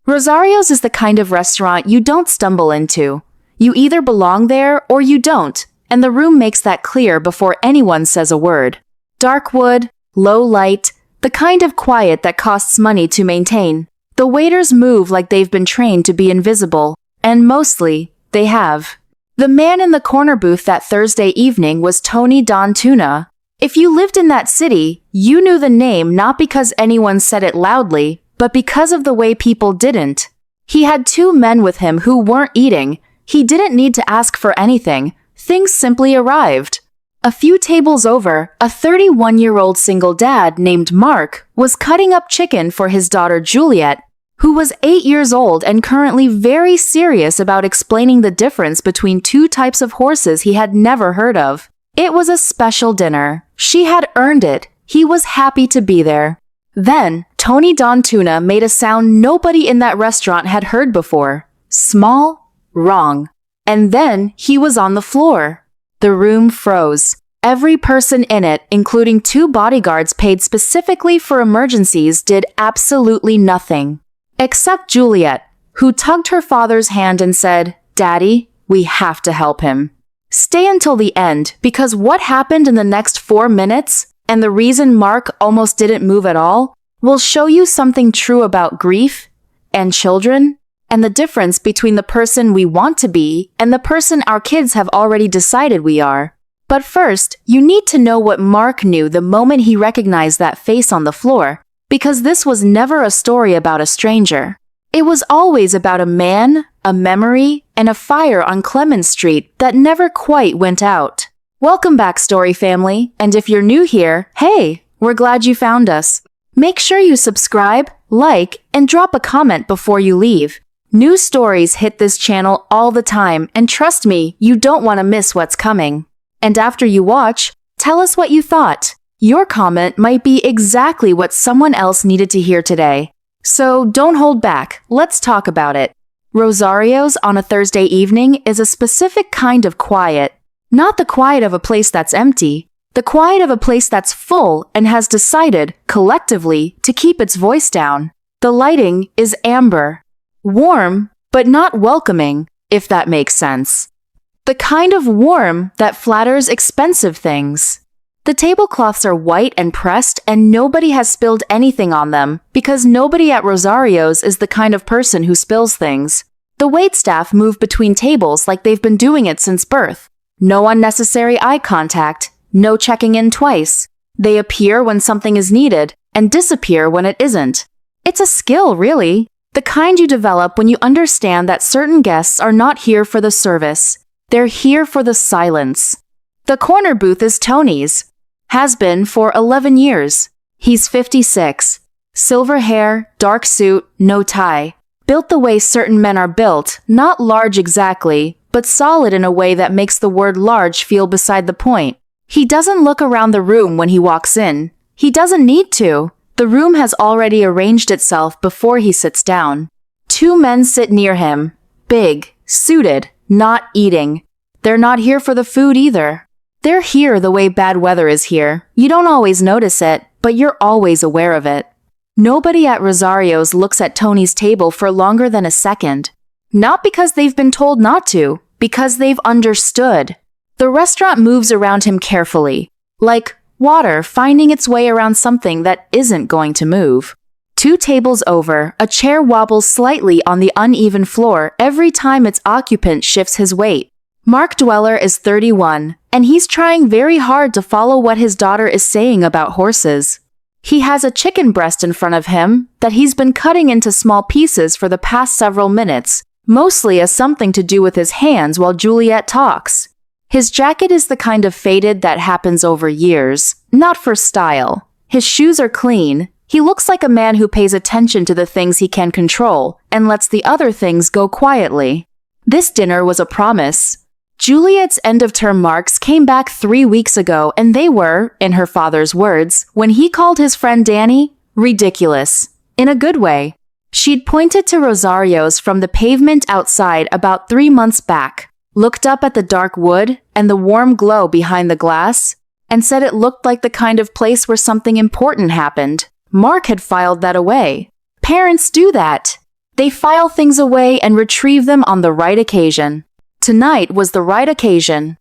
Rosario's is the kind of restaurant you don't stumble into. You either belong there or you don't, and the room makes that clear before anyone says a word. Dark wood, low light, the kind of quiet that costs money to maintain. The waiters move like they've been trained to be invisible, and mostly, they have. The man in the corner booth that Thursday evening was Tony Don Tuna. If you lived in that city, you knew the name not because anyone said it loudly, but because of the way people didn't. He had two men with him who weren't eating. He didn't need to ask for anything. Things simply arrived. A few tables over, a 31-year-old single dad named Mark was cutting up chicken for his daughter Juliet, who was 8 years old and currently very serious about explaining the difference between two types of horses he had never heard of. It was a special dinner. She had earned it. He was happy to be there. Then, Tony Don Tuna made a sound nobody in that restaurant had heard before. Small, wrong. And then he was on the floor. The room froze. Every person in it, including 2 bodyguards paid specifically for emergencies, did absolutely nothing. Except Juliet, who tugged her father's hand and said, "Daddy, we have to help him. Stay until the end, because what happened in the next 4 minutes, and the reason Mark almost didn't move at all, will show you something true about grief, and children, and the difference between the person we want to be and the person our kids have already decided we are. But first, you need to know what Mark knew the moment he recognized that face on the floor, because this was never a story about a stranger. It was always about a man, a memory, and a fire on Clemens Street that never quite went out. Welcome back, Story Family, and if you're new here, hey, we're glad you found us. Make sure you subscribe, like, and drop a comment before you leave. New stories hit this channel all the time, and trust me, you don't want to miss what's coming. And after you watch, tell us what you thought. Your comment might be exactly what someone else needed to hear today. So don't hold back, let's talk about it. Rosario's on a Thursday evening is a specific kind of quiet. Not the quiet of a place that's empty, the quiet of a place that's full and has decided, collectively, to keep its voice down. The lighting is amber. Warm, but not welcoming, if that makes sense. The kind of warm that flatters expensive things. The tablecloths are white and pressed, and nobody has spilled anything on them, because nobody at Rosario's is the kind of person who spills things. The waitstaff move between tables like they've been doing it since birth. No unnecessary eye contact, no checking in twice. They appear when something is needed, and disappear when it isn't. It's a skill, really. The kind you develop when you understand that certain guests are not here for the service. They're here for the silence. The corner booth is Tony's. Has been for 11 years. He's 56. Silver hair, dark suit, no tie. Built the way certain men are built, not large exactly, but solid in a way that makes the word large feel beside the point. He doesn't look around the room when he walks in. He doesn't need to. The room has already arranged itself before he sits down. 2 men sit near him. Big, suited, not eating. They're not here for the food either. They're here the way bad weather is here. You don't always notice it, but you're always aware of it. Nobody at Rosario's looks at Tony's table for longer than a second. Not because they've been told not to, because they've understood. The restaurant moves around him carefully, like water finding its way around something that isn't going to move. 2 tables over, a chair wobbles slightly on the uneven floor every time its occupant shifts his weight. Mark Dweller is 31, and he's trying very hard to follow what his daughter is saying about horses. He has a chicken breast in front of him that he's been cutting into small pieces for the past several minutes, mostly as something to do with his hands while Juliet talks. His jacket is the kind of faded that happens over years, not for style. His shoes are clean. He looks like a man who pays attention to the things he can control and lets the other things go quietly. This dinner was a promise. Juliet's end-of-term marks came back 3 weeks ago, and they were, in her father's words, when he called his friend Danny, ridiculous. In a good way. She'd pointed to Rosario's from the pavement outside about 3 months back, looked up at the dark wood and the warm glow behind the glass, and said it looked like the kind of place where something important happened. Mark had filed that away. Parents do that. They file things away and retrieve them on the right occasion. Tonight was the right occasion.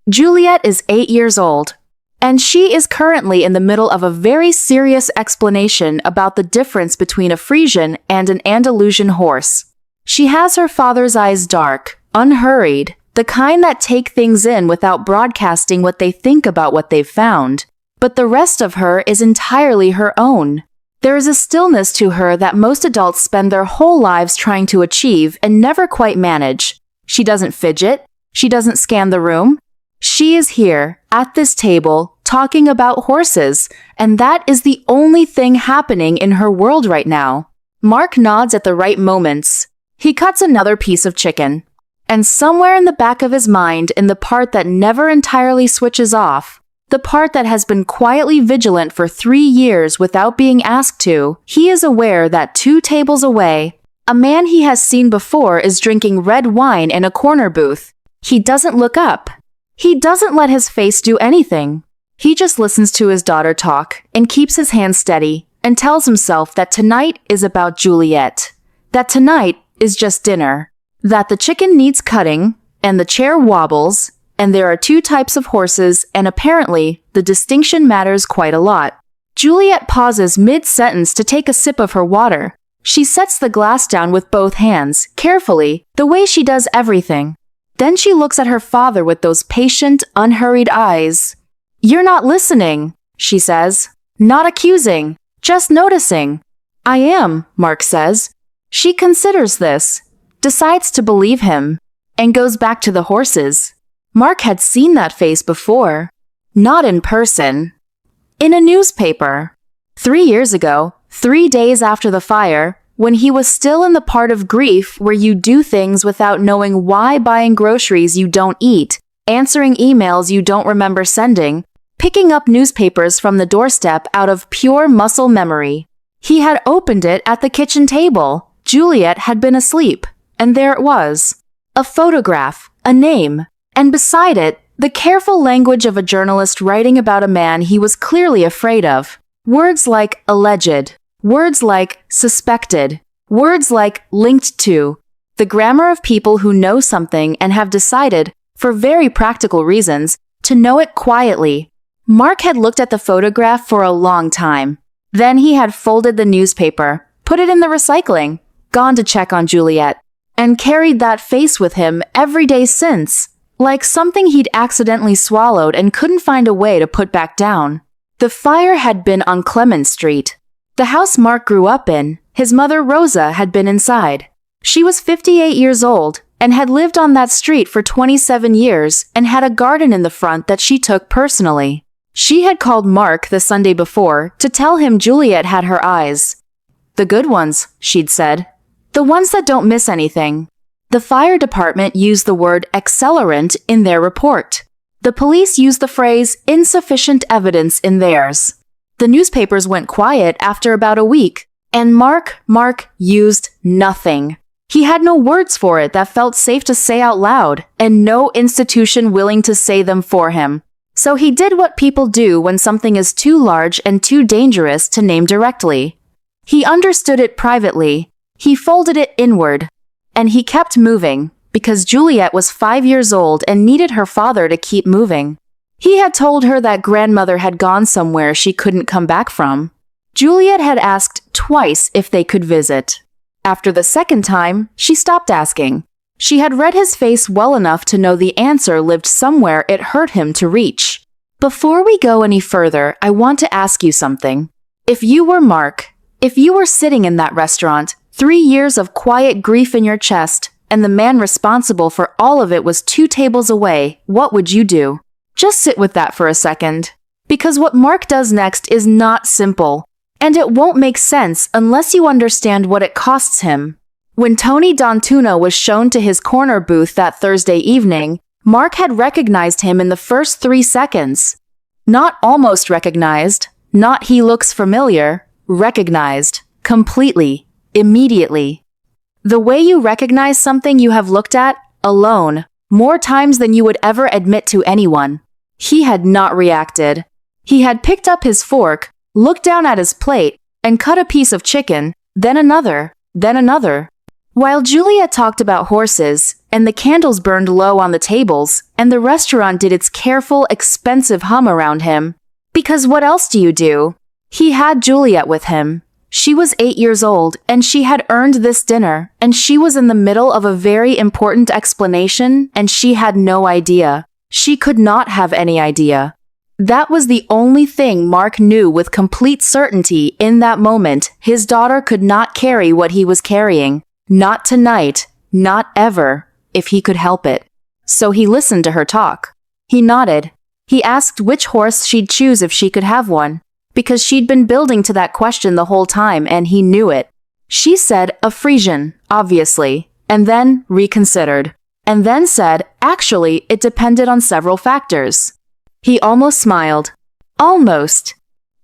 Juliet is 8 years old, and she is currently in the middle of a very serious explanation about the difference between a Frisian and an Andalusian horse. She has her father's eyes dark, unhurried, the kind that take things in without broadcasting what they think about what they've found. But the rest of her is entirely her own. There is a stillness to her that most adults spend their whole lives trying to achieve and never quite manage. She doesn't fidget. She doesn't scan the room. She is here, at this table, talking about horses, and that is the only thing happening in her world right now. Mark nods at the right moments. He cuts another piece of chicken. And somewhere in the back of his mind, in the part that never entirely switches off, the part that has been quietly vigilant for 3 years without being asked to, he is aware that 2 tables away, a man he has seen before is drinking red wine in a corner booth. He doesn't look up. He doesn't let his face do anything. He just listens to his daughter talk and keeps his hand steady and tells himself that tonight is about Juliet. That tonight is just dinner. That the chicken needs cutting and the chair wobbles, and there are 2 types of horses, and apparently the distinction matters quite a lot. Juliet pauses mid-sentence to take a sip of her water. She sets the glass down with both hands, carefully, the way she does everything. Then she looks at her father with those patient, unhurried eyes. "You're not listening," she says. "Not accusing, just noticing." "I am," Mark says. She considers this, decides to believe him, and goes back to the horses. Mark had seen that face before. Not in person. In a newspaper. 3 years ago, 3 days after the fire, when he was still in the part of grief where you do things without knowing why, buying groceries you don't eat, answering emails you don't remember sending, picking up newspapers from the doorstep out of pure muscle memory. He had opened it at the kitchen table. Juliet had been asleep, and there it was. A photograph, a name. And beside it, the careful language of a journalist writing about a man he was clearly afraid of. Words like alleged, words like suspected, words like linked to. The grammar of people who know something and have decided, for very practical reasons, to know it quietly. Mark had looked at the photograph for a long time. Then he had folded the newspaper, put it in the recycling, gone to check on Juliet, and carried that face with him every day since. Like something he'd accidentally swallowed and couldn't find a way to put back down. The fire had been on Clement Street. The house Mark grew up in, his mother Rosa had been inside. She was 58 years old and had lived on that street for 27 years and had a garden in the front that she took personally. She had called Mark the Sunday before to tell him Juliet had her eyes. "The good ones," she'd said. "The ones that don't miss anything." The fire department used the word accelerant in their report. The police used the phrase insufficient evidence in theirs. The newspapers went quiet after about a week, and Mark used nothing. He had no words for it that felt safe to say out loud, and no institution willing to say them for him. So he did what people do when something is too large and too dangerous to name directly. He understood it privately. He folded it inward. And he kept moving, because Juliet was 5 years old and needed her father to keep moving. He had told her that grandmother had gone somewhere she couldn't come back from. Juliet had asked twice if they could visit. After the second time, she stopped asking. She had read his face well enough to know the answer lived somewhere it hurt him to reach. "Before we go any further, I want to ask you something. If you were Mark, if you were sitting in that restaurant, 3 years of quiet grief in your chest, and the man responsible for all of it was 2 tables away, what would you do?" Just sit with that for a second. Because what Mark does next is not simple, and it won't make sense unless you understand what it costs him. When Tony D'Antuno was shown to his corner booth that Thursday evening, Mark had recognized him in the first 3 seconds. Not almost recognized, not he looks familiar, recognized, completely. Immediately. The way you recognize something you have looked at, alone, more times than you would ever admit to anyone. He had not reacted. He had picked up his fork, looked down at his plate, and cut a piece of chicken, then another, then another. While Juliet talked about horses, and the candles burned low on the tables, and the restaurant did its careful, expensive hum around him. Because what else do you do? He had Juliet with him. She was 8 years old, and she had earned this dinner, and she was in the middle of a very important explanation, and she had no idea. She could not have any idea. That was the only thing Mark knew with complete certainty in that moment. His daughter could not carry what he was carrying. Not tonight, not ever, if he could help it. So he listened to her talk. He nodded. He asked which horse she'd choose if she could have one, because she'd been building to that question the whole time and he knew it. She said a Frisian, obviously, and then reconsidered, and then said, actually, it depended on several factors. He almost smiled. Almost.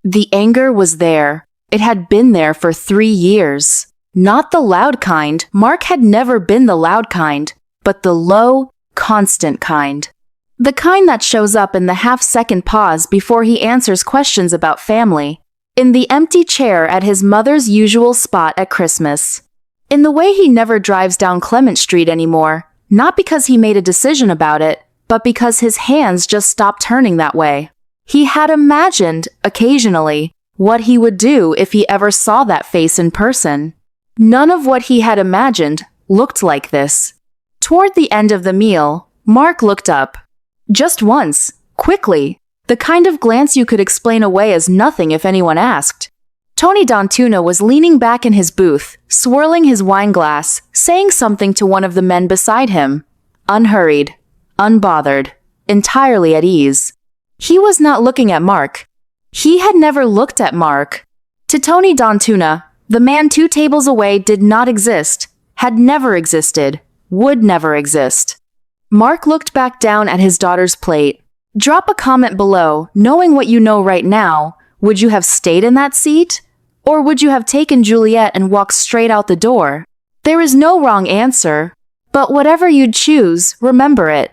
The anger was there. It had been there for 3 years. Not the loud kind. Mark had never been the loud kind, but the low, constant kind. The kind that shows up in the half-second pause before he answers questions about family. In the empty chair at his mother's usual spot at Christmas. In the way he never drives down Clement Street anymore, not because he made a decision about it, but because his hands just stopped turning that way. He had imagined, occasionally, what he would do if he ever saw that face in person. None of what he had imagined looked like this. Toward the end of the meal, Mark looked up. Just once, quickly, the kind of glance you could explain away as nothing if anyone asked. Tony D'Antuna was leaning back in his booth, swirling his wine glass, saying something to one of the men beside him. Unhurried, unbothered, entirely at ease. He was not looking at Mark. He had never looked at Mark. To Tony D'Antuna, the man 2 tables away did not exist, had never existed, would never exist. Mark looked back down at his daughter's plate. Drop a comment below, knowing what you know right now. Would you have stayed in that seat? Or would you have taken Juliet and walked straight out the door? There is no wrong answer. But whatever you'd choose, remember it.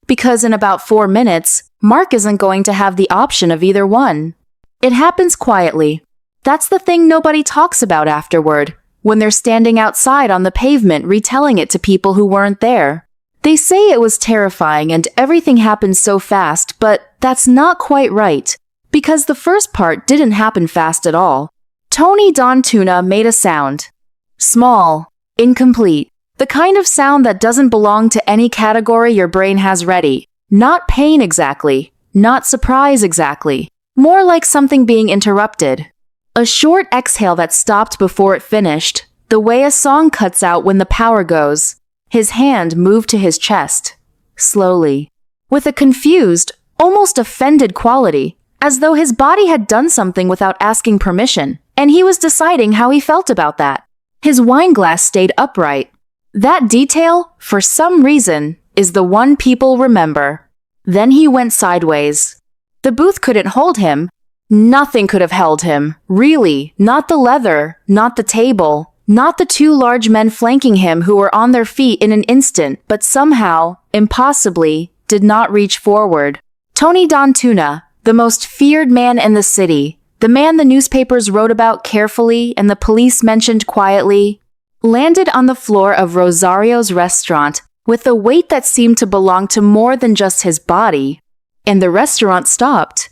Because in about 4 minutes, Mark isn't going to have the option of either one. It happens quietly. That's the thing nobody talks about afterward, when they're standing outside on the pavement retelling it to people who weren't there. They say it was terrifying and everything happened so fast, but that's not quite right, because the first part didn't happen fast at all. Tony D'Antuna made a sound. Small, incomplete, the kind of sound that doesn't belong to any category your brain has ready. Not pain exactly, not surprise exactly, more like something being interrupted. A short exhale that stopped before it finished, the way a song cuts out when the power goes. His hand moved to his chest, slowly, with a confused, almost offended quality, as though his body had done something without asking permission, and he was deciding how he felt about that. His wine glass stayed upright. That detail, for some reason, is the one people remember. Then he went sideways. The booth couldn't hold him. Nothing could have held him, really, not the leather, not the table. Not the 2 large men flanking him who were on their feet in an instant, but somehow, impossibly, did not reach forward. Tony D'Antuna, the most feared man in the city, the man the newspapers wrote about carefully and the police mentioned quietly, landed on the floor of Rosario's restaurant with a weight that seemed to belong to more than just his body. And the restaurant stopped.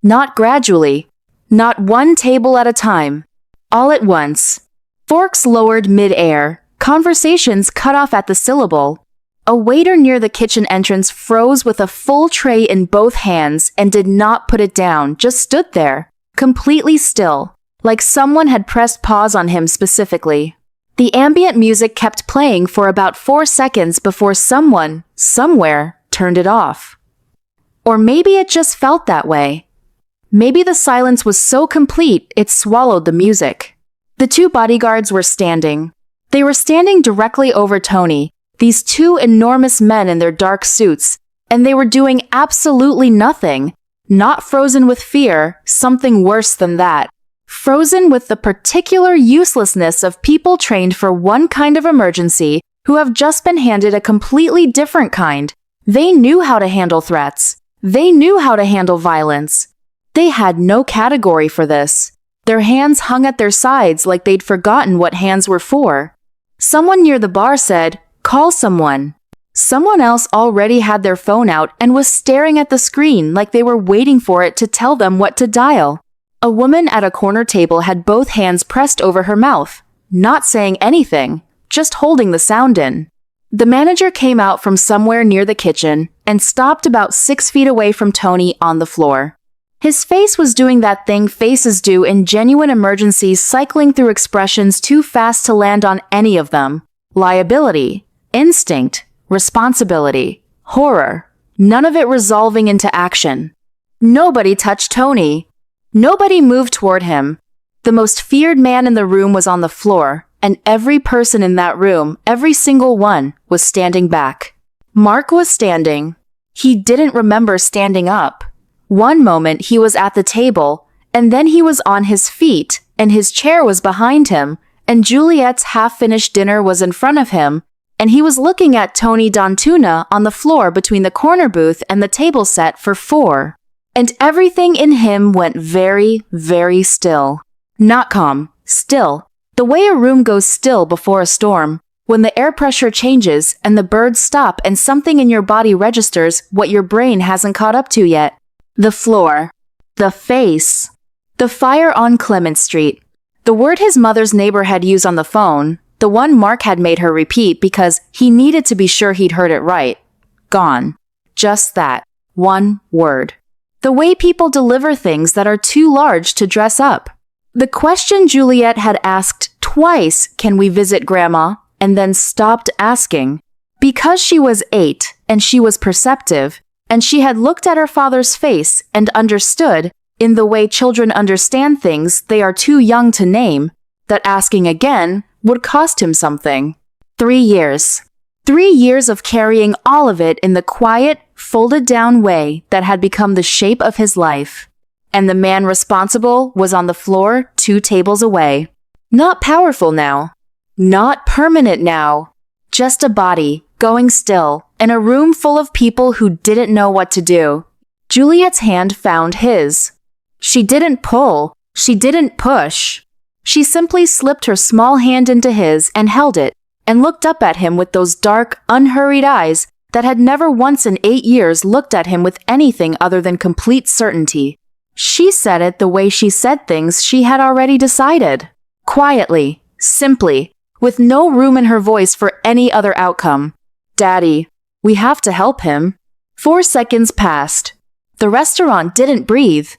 Not gradually. Not one table at a time. All at once. Forks lowered mid-air, conversations cut off at the syllable. A waiter near the kitchen entrance froze with a full tray in both hands and did not put it down, just stood there, completely still, like someone had pressed pause on him specifically. The ambient music kept playing for about 4 seconds before someone, somewhere, turned it off. Or maybe it just felt that way. Maybe the silence was so complete it swallowed the music. The 2 bodyguards were standing. They were standing directly over Tony, these 2 enormous men in their dark suits, and they were doing absolutely nothing. Not frozen with fear, something worse than that. Frozen with the particular uselessness of people trained for one kind of emergency who have just been handed a completely different kind. They knew how to handle threats. They knew how to handle violence. They had no category for this. Their hands hung at their sides like they'd forgotten what hands were for. Someone near the bar said, "Call someone." Someone else already had their phone out and was staring at the screen like they were waiting for it to tell them what to dial. A woman at a corner table had both hands pressed over her mouth, not saying anything, just holding the sound in. The manager came out from somewhere near the kitchen and stopped about 6 feet away from Tony on the floor. His face was doing that thing faces do in genuine emergencies, cycling through expressions too fast to land on any of them. Liability, instinct, responsibility, horror, none of it resolving into action. Nobody touched Tony. Nobody moved toward him. The most feared man in the room was on the floor, and every person in that room, every single one, was standing back. Mark was standing. He didn't remember standing up. One moment he was at the table, and then he was on his feet, and his chair was behind him, and Juliet's half-finished dinner was in front of him, and he was looking at Tony D'Antuna on the floor between the corner booth and the table set for 4. And everything in him went very, very still. Not calm, still. The way a room goes still before a storm, when the air pressure changes and the birds stop and something in your body registers what your brain hasn't caught up to yet. The floor. The face. The fire on Clement Street. The word his mother's neighbor had used on the phone, the one Mark had made her repeat because he needed to be sure he'd heard it right. Gone. Just that. One word. The way people deliver things that are too large to dress up. The question Juliet had asked twice, "Can we visit Grandma?" and then stopped asking. Because she was 8 and she was perceptive, and she had looked at her father's face and understood, in the way children understand things they are too young to name, that asking again would cost him something. 3 years. 3 years of carrying all of it in the quiet, folded-down way that had become the shape of his life. And the man responsible was on the floor 2 tables away. Not powerful now. Not permanent now. Just a body, going still, in a room full of people who didn't know what to do. Juliet's hand found his. She didn't pull. She didn't push. She simply slipped her small hand into his and held it, and looked up at him with those dark, unhurried eyes that had never once in 8 years looked at him with anything other than complete certainty. She said it the way she said things she had already decided. Quietly, simply, with no room in her voice for any other outcome. "Daddy, we have to help him." 4 seconds passed. The restaurant didn't breathe.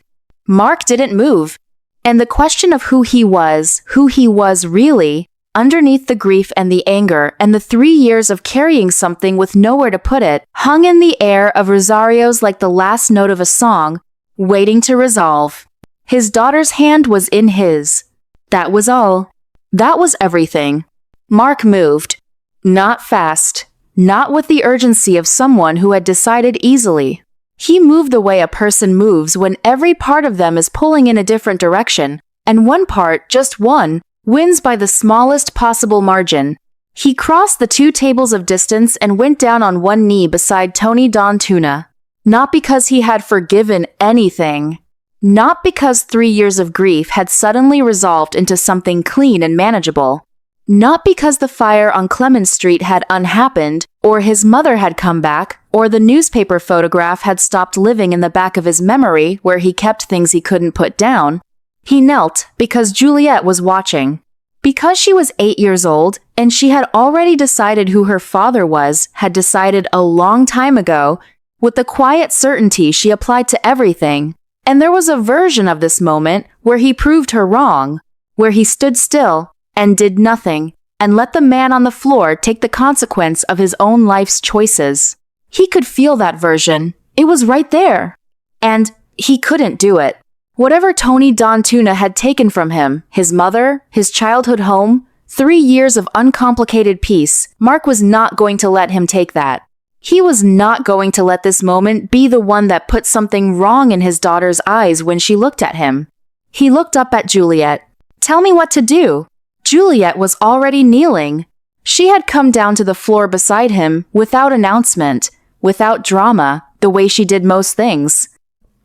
Mark didn't move. And the question of who he was really, underneath the grief and the anger and the 3 years of carrying something with nowhere to put it, hung in the air of Rosario's like the last note of a song, waiting to resolve. His daughter's hand was in his. That was all. That was everything. Mark moved. Not fast. Not with the urgency of someone who had decided easily. He moved the way a person moves when every part of them is pulling in a different direction, and one part, just one, wins by the smallest possible margin. He crossed the 2 tables of distance and went down on one knee beside Tony D'Antuna. Not because he had forgiven anything. Not because 3 years of grief had suddenly resolved into something clean and manageable. Not because the fire on Clement Street had unhappened, or his mother had come back, or the newspaper photograph had stopped living in the back of his memory where he kept things he couldn't put down. He knelt because Juliet was watching. Because she was 8 years old, and she had already decided who her father was, had decided a long time ago, with the quiet certainty she applied to everything. And there was a version of this moment where he proved her wrong, where he stood still and did nothing, and let the man on the floor take the consequence of his own life's choices. He could feel that version. It was right there. And he couldn't do it. Whatever Tony D'Antuna had taken from him, his mother, his childhood home, 3 years of uncomplicated peace, Mark was not going to let him take that. He was not going to let this moment be the one that put something wrong in his daughter's eyes when she looked at him. He looked up at Juliet. "Tell me what to do." Juliet was already kneeling. She had come down to the floor beside him without announcement, without drama, the way she did most things.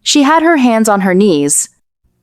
She had her hands on her knees.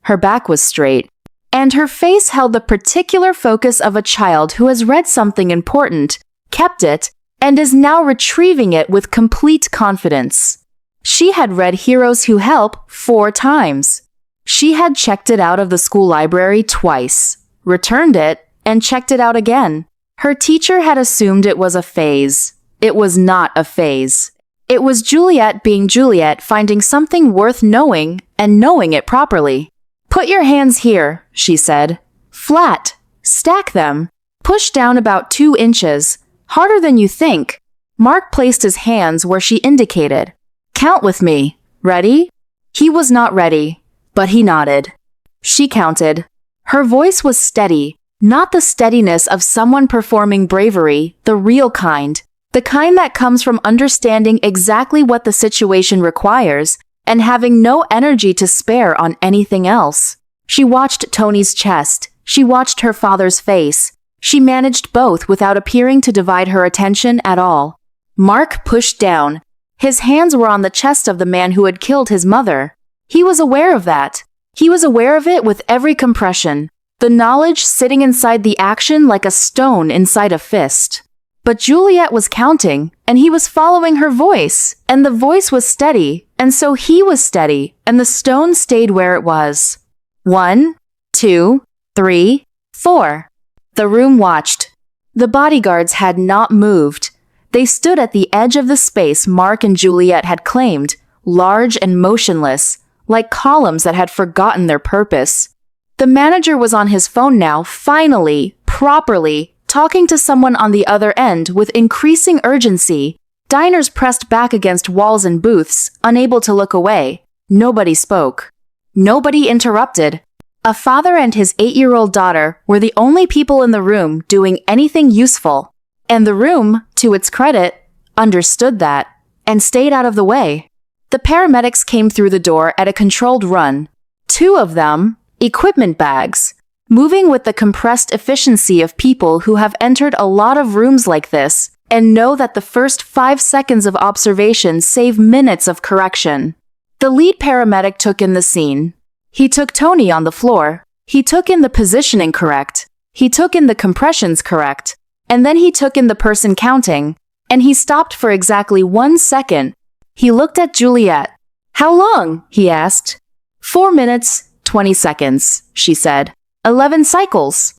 Her back was straight. and her face held the particular focus of a child who has read something important, kept it, and is now retrieving it with complete confidence. She had read Heroes Who Help 4 times. She had checked it out of the school library twice, returned it, and checked it out again. Her teacher had assumed it was a phase. It was not a phase. It was Juliet being Juliet, finding something worth knowing and knowing it properly. "Put your hands here," she said. "Flat. Stack them. Push down about 2 inches. Harder than you think." Mark placed his hands where she indicated. "Count with me. Ready?" He was not ready, but he nodded. She counted. Her voice was steady, not the steadiness of someone performing bravery, the real kind. The kind that comes from understanding exactly what the situation requires and having no energy to spare on anything else. She watched Tony's chest. She watched her father's face. She managed both without appearing to divide her attention at all. Mark pushed down. His hands were on the chest of the man who had killed his mother. He was aware of that. He was aware of it with every compression, the knowledge sitting inside the action like a stone inside a fist. But Juliet was counting, and he was following her voice, and the voice was steady, and so he was steady, and the stone stayed where it was. 1, 2, 3, 4. The room watched. The bodyguards had not moved. They stood at the edge of the space Mark and Juliet had claimed, large and motionless, like columns that had forgotten their purpose. The manager was on his phone now, finally, properly, talking to someone on the other end with increasing urgency. Diners pressed back against walls and booths, unable to look away. Nobody spoke. Nobody interrupted. A father and his 8-year-old daughter were the only people in the room doing anything useful. And the room, to its credit, understood that, and stayed out of the way. The paramedics came through the door at a controlled run. 2 of them, equipment bags, moving with the compressed efficiency of people who have entered a lot of rooms like this and know that the first 5 seconds of observation save minutes of correction. The lead paramedic took in the scene. He took Tony on the floor. He took in the positioning correct. He took in the compressions correct. And then he took in the person counting. And he stopped for exactly 1 second. He looked at Juliet. "How long?" he asked. 4 minutes, 20 seconds, she said. 11 cycles.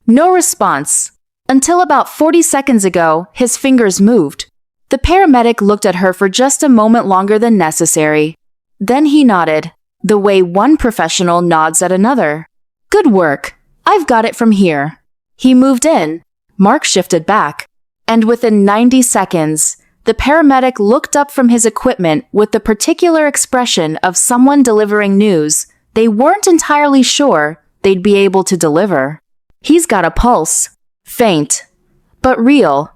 No response. Until about 40 seconds ago, his fingers moved. The paramedic looked at her for just a moment longer than necessary. Then he nodded, the way one professional nods at another. "Good work. I've got it from here." He moved in. Mark shifted back. And within 90 seconds, the paramedic looked up from his equipment with the particular expression of someone delivering news they weren't entirely sure they'd be able to deliver. He's got a pulse. Faint, but real,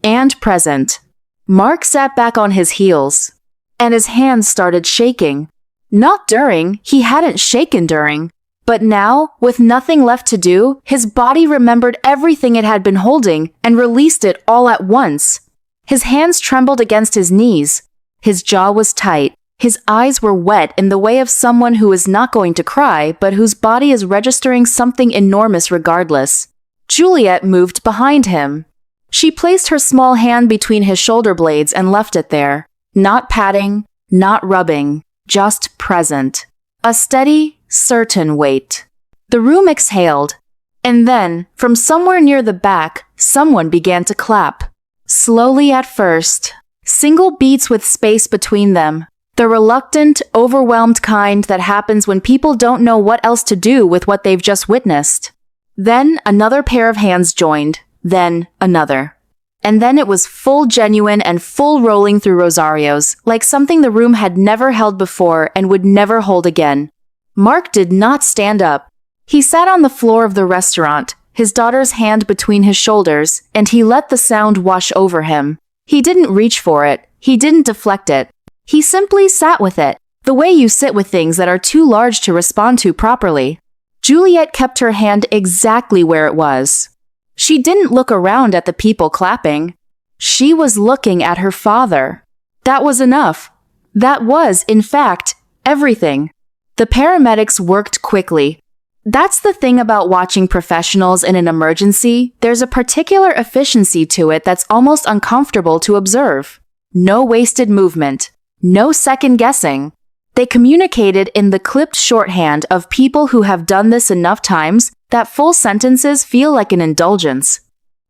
and present. Mark sat back on his heels, and his hands started shaking. Not during, he hadn't shaken during, but now, with nothing left to do, his body remembered everything it had been holding and released it all at once. His hands trembled against his knees. His jaw was tight. His eyes were wet in the way of someone who is not going to cry, but whose body is registering something enormous regardless. Juliet moved behind him. She placed her small hand between his shoulder blades and left it there. Not patting, not rubbing, just present. A steady, certain weight. The room exhaled. And then, from somewhere near the back, someone began to clap. Slowly at first. Single beats with space between them. The reluctant, overwhelmed kind that happens when people don't know what else to do with what they've just witnessed. Then another pair of hands joined, then another. And then it was full genuine and full rolling through Rosario's, like something the room had never held before and would never hold again. Mark did not stand up. He sat on the floor of the restaurant, his daughter's hand between his shoulders, and he let the sound wash over him. He didn't reach for it. He didn't deflect it. He simply sat with it, the way you sit with things that are too large to respond to properly. Juliet kept her hand exactly where it was. She didn't look around at the people clapping. She was looking at her father. That was enough. That was, in fact, everything. The paramedics worked quickly. That's the thing about watching professionals in an emergency. There's a particular efficiency to it that's almost uncomfortable to observe. No wasted movement. No second guessing. They communicated in the clipped shorthand of people who have done this enough times that full sentences feel like an indulgence.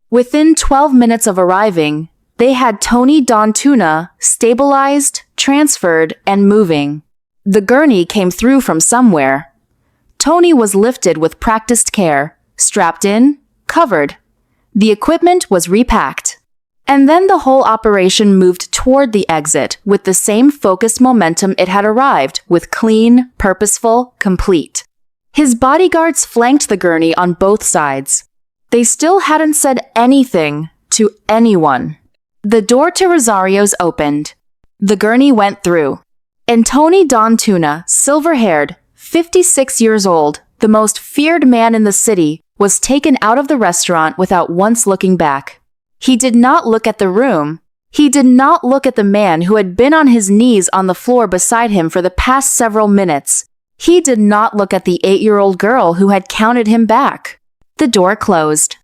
Within 12 minutes of arriving, they had Tony Don Tuna stabilized, transferred, and moving. The gurney came through from somewhere. Tony was lifted with practiced care, strapped in, covered. The equipment was repacked. And then the whole operation moved toward the exit with the same focused momentum it had arrived, with clean, purposeful, complete. His bodyguards flanked the gurney on both sides. They still hadn't said anything to anyone. The door to Rosario's opened. The gurney went through. And Tony Don Tuna, silver-haired, 56 years old, the most feared man in the city, was taken out of the restaurant without once looking back. He did not look at the room. He did not look at the man who had been on his knees on the floor beside him for the past several minutes. He did not look at the 8-year-old girl who had counted him back. The door closed.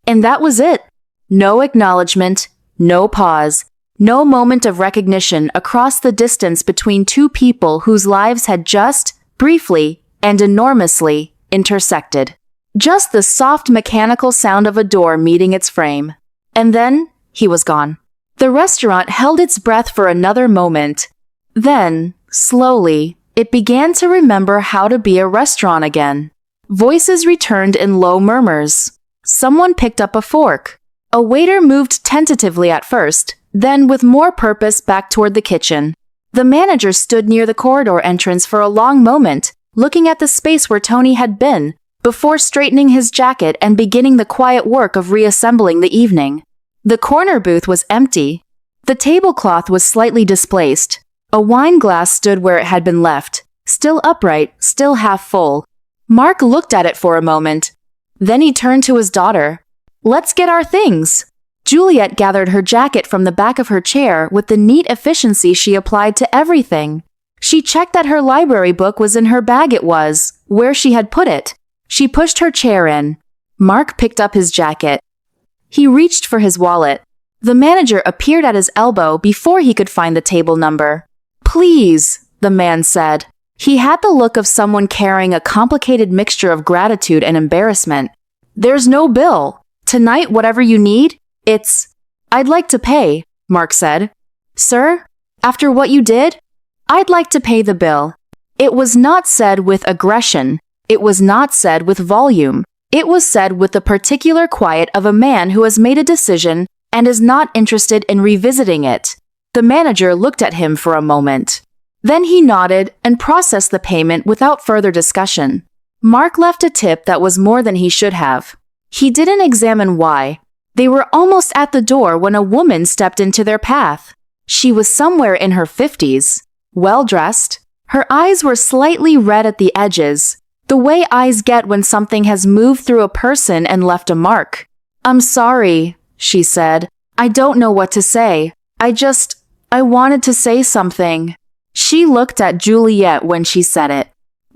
And that was it. No acknowledgement, no pause, no moment of recognition across the distance between two people whose lives had just, briefly, and enormously intersected. Just the soft mechanical sound of a door meeting its frame. And then, he was gone. The restaurant held its breath for another moment. Then, slowly, it began to remember how to be a restaurant again. Voices returned in low murmurs. Someone picked up a fork. A waiter moved tentatively at first, then with more purpose back toward the kitchen. The manager stood near the corridor entrance for a long moment, looking at the space where Tony had been, before straightening his jacket and beginning the quiet work of reassembling the evening. The corner booth was empty. The tablecloth was slightly displaced. A wine glass stood where it had been left, still upright, still half full. Mark looked at it for a moment. Then he turned to his daughter. "Let's get our things." Juliet gathered her jacket from the back of her chair with the neat efficiency she applied to everything. She checked that her library book was in her bag. It was, where she had put it. She pushed her chair in. Mark picked up his jacket. He reached for his wallet. The manager appeared at his elbow before he could find the table number. "Please," the man said. He had the look of someone carrying a complicated mixture of gratitude and embarrassment. "There's no bill. Tonight, whatever you need, I'd like to pay," Mark said. "Sir, after what you did, I'd like to pay the bill." It was not said with aggression. It was not said with volume. It was said with the particular quiet of a man who has made a decision and is not interested in revisiting it. The manager looked at him for a moment. Then he nodded and processed the payment without further discussion. Mark left a tip that was more than he should have. He didn't examine why. They were almost at the door when a woman stepped into their path. She was somewhere in her 50s, well-dressed. Her eyes were slightly red at the edges, the way eyes get when something has moved through a person and left a mark. "I'm sorry," she said. "I don't know what to say. I wanted to say something." She looked at Juliet when she said it.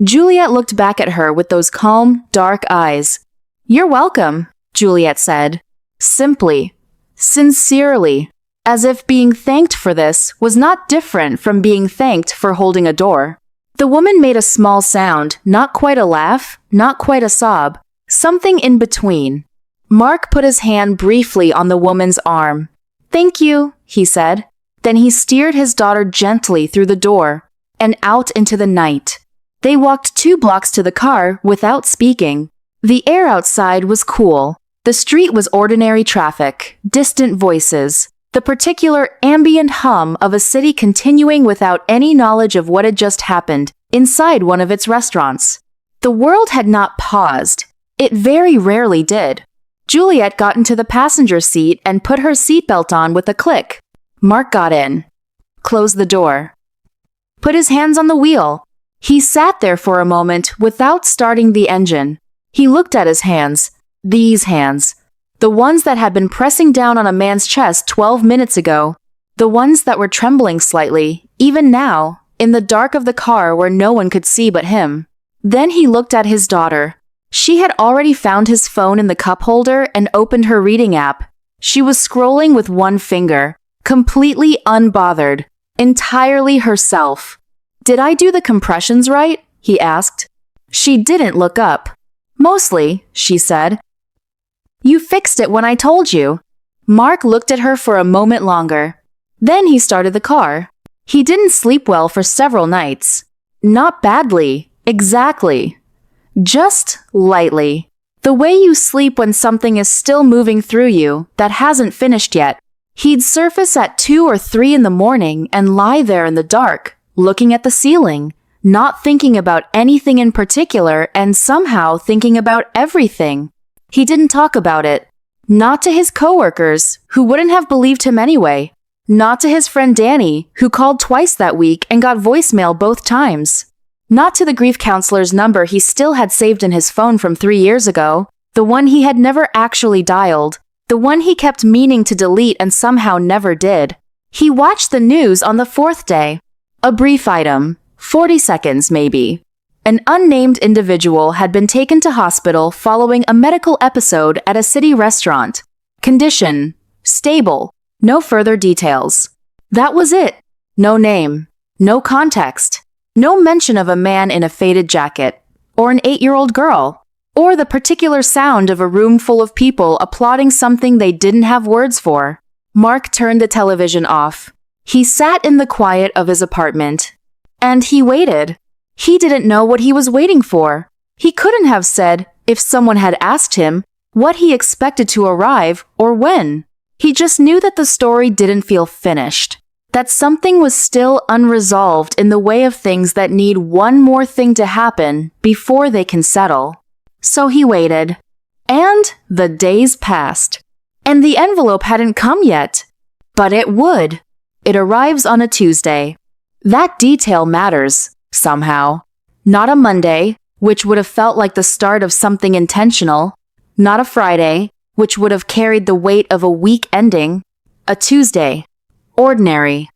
Juliet looked back at her with those calm, dark eyes. "You're welcome," Juliet said. Simply, sincerely, as if being thanked for this was not different from being thanked for holding a door. The woman made a small sound, not quite a laugh, not quite a sob, something in between. Mark put his hand briefly on the woman's arm. "Thank you," he said. Then he steered his daughter gently through the door and out into the night. They walked 2 blocks to the car without speaking. The air outside was cool. The street was ordinary traffic, distant voices, the particular ambient hum of a city continuing without any knowledge of what had just happened inside one of its restaurants. The world had not paused. It very rarely did. Juliet got into the passenger seat and put her seatbelt on with a click. Mark got in, closed the door, put his hands on the wheel. He sat there for a moment without starting the engine. He looked at his hands, these hands, the ones that had been pressing down on a man's chest 12 minutes ago, the ones that were trembling slightly, even now, in the dark of the car where no one could see but him. Then he looked at his daughter. She had already found his phone in the cup holder and opened her reading app. She was scrolling with one finger, completely unbothered, entirely herself. "Did I do the compressions right?" he asked. She didn't look up. "Mostly," she said. "You fixed it when I told you." Mark looked at her for a moment longer. Then he started the car. He didn't sleep well for several nights. Not badly, exactly. Just lightly. The way you sleep when something is still moving through you that hasn't finished yet. He'd surface at 2 or 3 in the morning and lie there in the dark, looking at the ceiling, not thinking about anything in particular and somehow thinking about everything. He didn't talk about it. Not to his coworkers, who wouldn't have believed him anyway. Not to his friend Danny, who called twice that week and got voicemail both times. Not to the grief counselor's number he still had saved in his phone from 3 years ago, the one he had never actually dialed, the one he kept meaning to delete and somehow never did. He watched the news on the 4th day. A brief item, 40 seconds maybe. An unnamed individual had been taken to hospital following a medical episode at a city restaurant. Condition, stable, no further details. That was it. No name, no context. No mention of a man in a faded jacket, or an 8-year-old girl, or the particular sound of a room full of people applauding something they didn't have words for. Mark turned the television off. He sat in the quiet of his apartment. And he waited. He didn't know what he was waiting for. He couldn't have said, if someone had asked him, what he expected to arrive or when. He just knew that the story didn't feel finished. That something was still unresolved in the way of things that need one more thing to happen before they can settle. So he waited. And the days passed. And the envelope hadn't come yet. But it would. It arrives on a Tuesday. That detail matters, somehow. Not a Monday, which would have felt like the start of something intentional. Not a Friday, which would have carried the weight of a week ending. A Tuesday. Ordinary.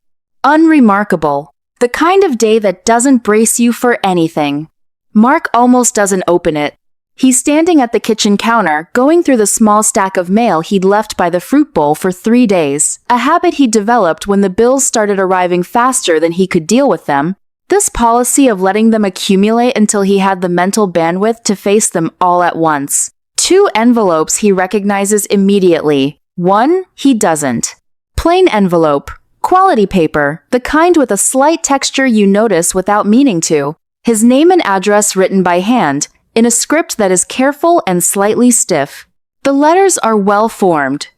Unremarkable. The kind of day that doesn't brace you for anything. Mark almost doesn't open it. He's standing at the kitchen counter, going through the small stack of mail he'd left by the fruit bowl for 3 days, a habit he'd developed when the bills started arriving faster than he could deal with them. This policy of letting them accumulate until he had the mental bandwidth to face them all at once. 2 envelopes he recognizes immediately. 1 he doesn't. Plain envelope. Quality paper, the kind with a slight texture you notice without meaning to. His name and address written by hand, in a script that is careful and slightly stiff. The letters are well formed.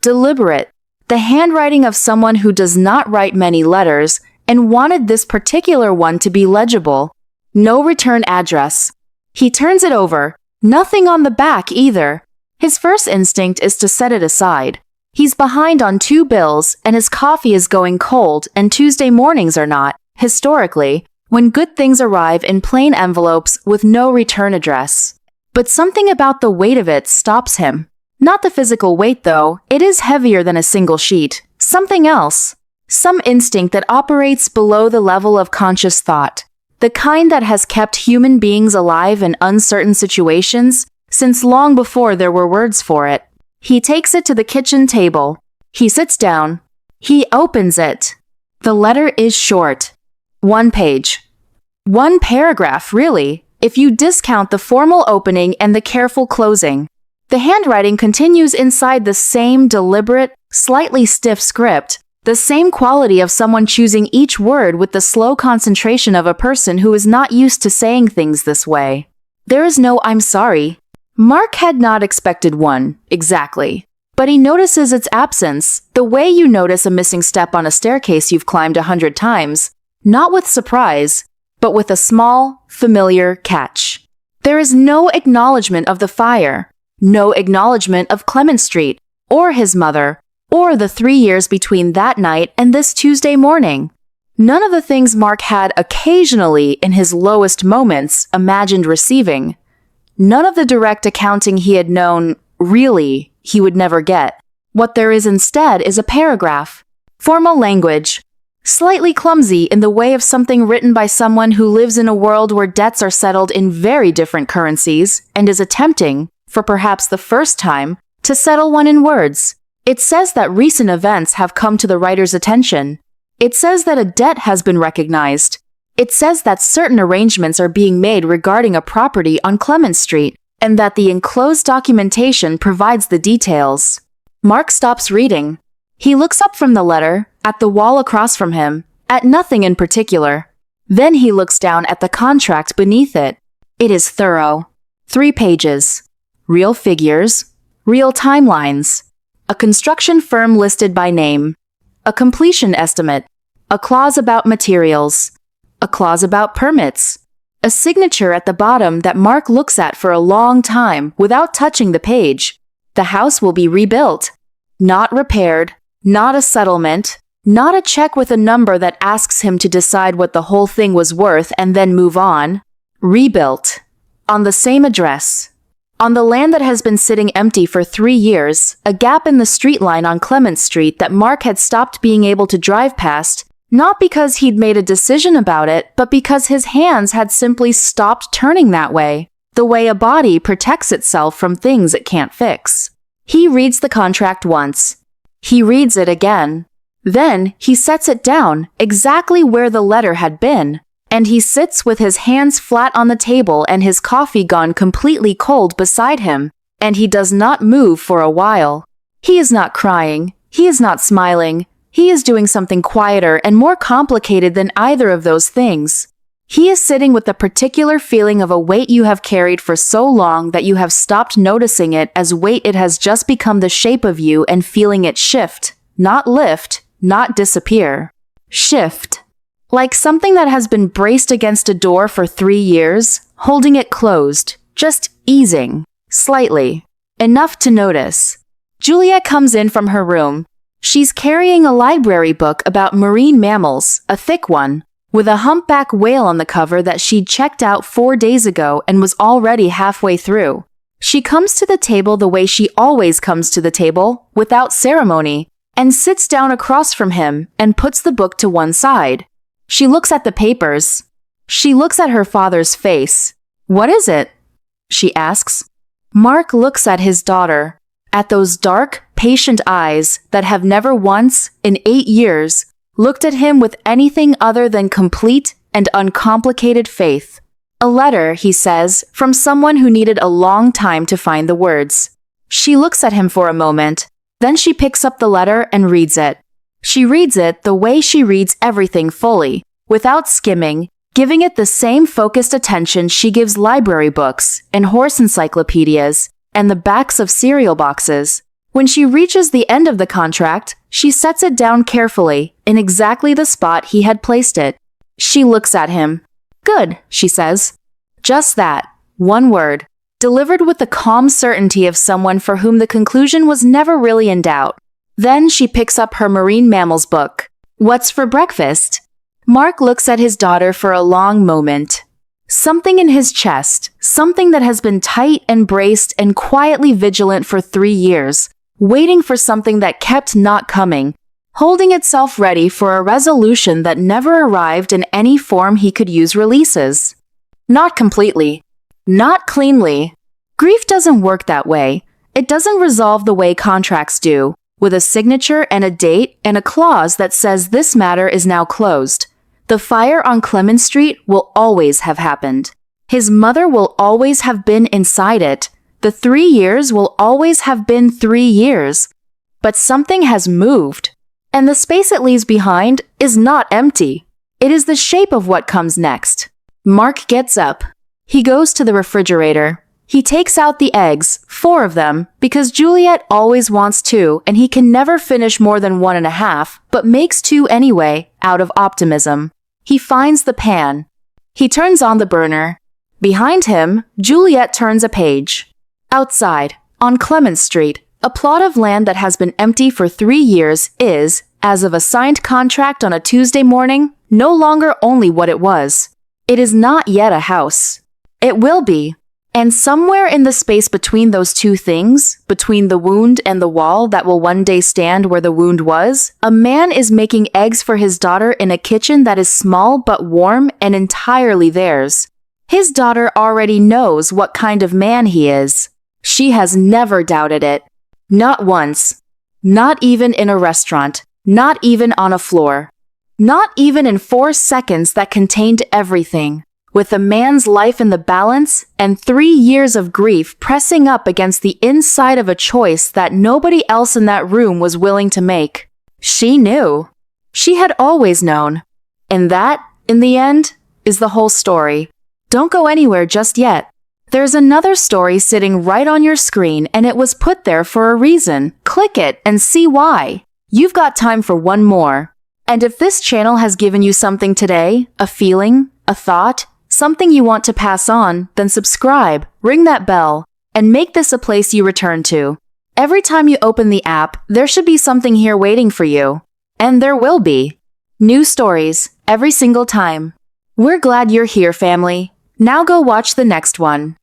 Deliberate. The handwriting of someone who does not write many letters and wanted this particular one to be legible. No return address. He turns it over. Nothing on the back either. His first instinct is to set it aside. He's behind on 2 bills and his coffee is going cold and Tuesday mornings are not, historically, when good things arrive in plain envelopes with no return address. But something about the weight of it stops him. Not the physical weight though, it is heavier than a single sheet. Something else. Some instinct that operates below the level of conscious thought. The kind that has kept human beings alive in uncertain situations since long before there were words for it. He takes it to the kitchen table. He sits down. He opens it. The letter is short. 1 page. 1 paragraph, really, if you discount the formal opening and the careful closing. The handwriting continues inside the same deliberate, slightly stiff script, the same quality of someone choosing each word with the slow concentration of a person who is not used to saying things this way. There is no "I'm sorry." Mark had not expected one, exactly. But he notices its absence, the way you notice a missing step on a staircase you've climbed 100 times, not with surprise, but with a small, familiar catch. There is no acknowledgement of the fire, no acknowledgement of Clement Street, or his mother, or the 3 years between that night and this Tuesday morning. None of the things Mark had occasionally, in his lowest moments, imagined receiving. None of the direct accounting he had known, really, he would never get. What there is instead is a paragraph. Formal language. Slightly clumsy in the way of something written by someone who lives in a world where debts are settled in very different currencies and is attempting, for perhaps the first time, to settle one in words. It says that recent events have come to the writer's attention. It says that a debt has been recognized. It says that certain arrangements are being made regarding a property on Clement Street, and that the enclosed documentation provides the details. Mark stops reading. He looks up from the letter, at the wall across from him, at nothing in particular. Then he looks down at the contract beneath it. It is thorough. 3 pages. Real figures. Real timelines. A construction firm listed by name. A completion estimate. A clause about materials. A clause about permits. A signature at the bottom that Mark looks at for a long time without touching the page. The house will be rebuilt. Not repaired. Not a settlement. Not a check with a number that asks him to decide what the whole thing was worth and then move on. Rebuilt. On the same address. On the land that has been sitting empty for 3 years, a gap in the street line on Clement Street that Mark had stopped being able to drive past, not because he'd made a decision about it, but because his hands had simply stopped turning that way, the way a body protects itself from things it can't fix. He reads the contract once. He reads it again. Then he sets it down exactly where the letter had been, and he sits with his hands flat on the table and his coffee gone completely cold beside him, and he does not move for a while. He is not crying. He is not smiling. He is doing something quieter and more complicated than either of those things. He is sitting with the particular feeling of a weight you have carried for so long that you have stopped noticing it as weight. It has just become the shape of you, and feeling it shift, not lift, not disappear. Shift. Like something that has been braced against a door for 3 years, holding it closed, just easing, slightly, enough to notice. Juliet comes in from her room. She's carrying a library book about marine mammals, a thick one, with a humpback whale on the cover that she'd checked out 4 days ago and was already halfway through. She comes to the table the way she always comes to the table, without ceremony, and sits down across from him and puts the book to one side. She looks at the papers. She looks at her father's face. "What is it?" she asks. Mark looks at his daughter, at those dark, patient eyes that have never once, in 8 years, looked at him with anything other than complete and uncomplicated faith. A letter, he says, from someone who needed a long time to find the words. She looks at him for a moment, then she picks up the letter and reads it. She reads it the way she reads everything fully, without skimming, giving it the same focused attention she gives library books and horse encyclopedias and the backs of cereal boxes. When she reaches the end of the contract, she sets it down carefully, in exactly the spot he had placed it. She looks at him. "Good," she says. Just that, one word, delivered with the calm certainty of someone for whom the conclusion was never really in doubt. Then she picks up her marine mammals book. "What's for breakfast?" Mark looks at his daughter for a long moment. Something in his chest, something that has been tight and braced and quietly vigilant for 3 years, waiting for something that kept not coming, holding itself ready for a resolution that never arrived in any form he could use releases. Not completely. Not cleanly. Grief doesn't work that way. It doesn't resolve the way contracts do, with a signature and a date and a clause that says this matter is now closed. The fire on Clement Street will always have happened. His mother will always have been inside it. The 3 years will always have been 3 years. But something has moved. And the space it leaves behind is not empty. It is the shape of what comes next. Mark gets up. He goes to the refrigerator. He takes out the eggs, 4 of them, because Juliet always wants 2 and he can never finish more than 1.5, but makes 2 anyway, out of optimism. He finds the pan. He turns on the burner. Behind him, Juliet turns a page. Outside, on Clement Street, a plot of land that has been empty for 3 years is, as of a signed contract on a Tuesday morning, no longer only what it was. It is not yet a house. It will be. And somewhere in the space between those two things, between the wound and the wall that will one day stand where the wound was, a man is making eggs for his daughter in a kitchen that is small but warm and entirely theirs. His daughter already knows what kind of man he is. She has never doubted it. Not once. Not even in a restaurant. Not even on a floor. Not even in 4 seconds that contained everything. With a man's life in the balance and 3 years of grief pressing up against the inside of a choice that nobody else in that room was willing to make. She knew. She had always known. And that, in the end, is the whole story. Don't go anywhere just yet. There's another story sitting right on your screen, and it was put there for a reason. Click it and see why. You've got time for one more. And if this channel has given you something today, a feeling, a thought, something you want to pass on, then subscribe, ring that bell, and make this a place you return to. Every time you open the app, there should be something here waiting for you. And there will be. New stories, every single time. We're glad you're here, family. Now go watch the next one.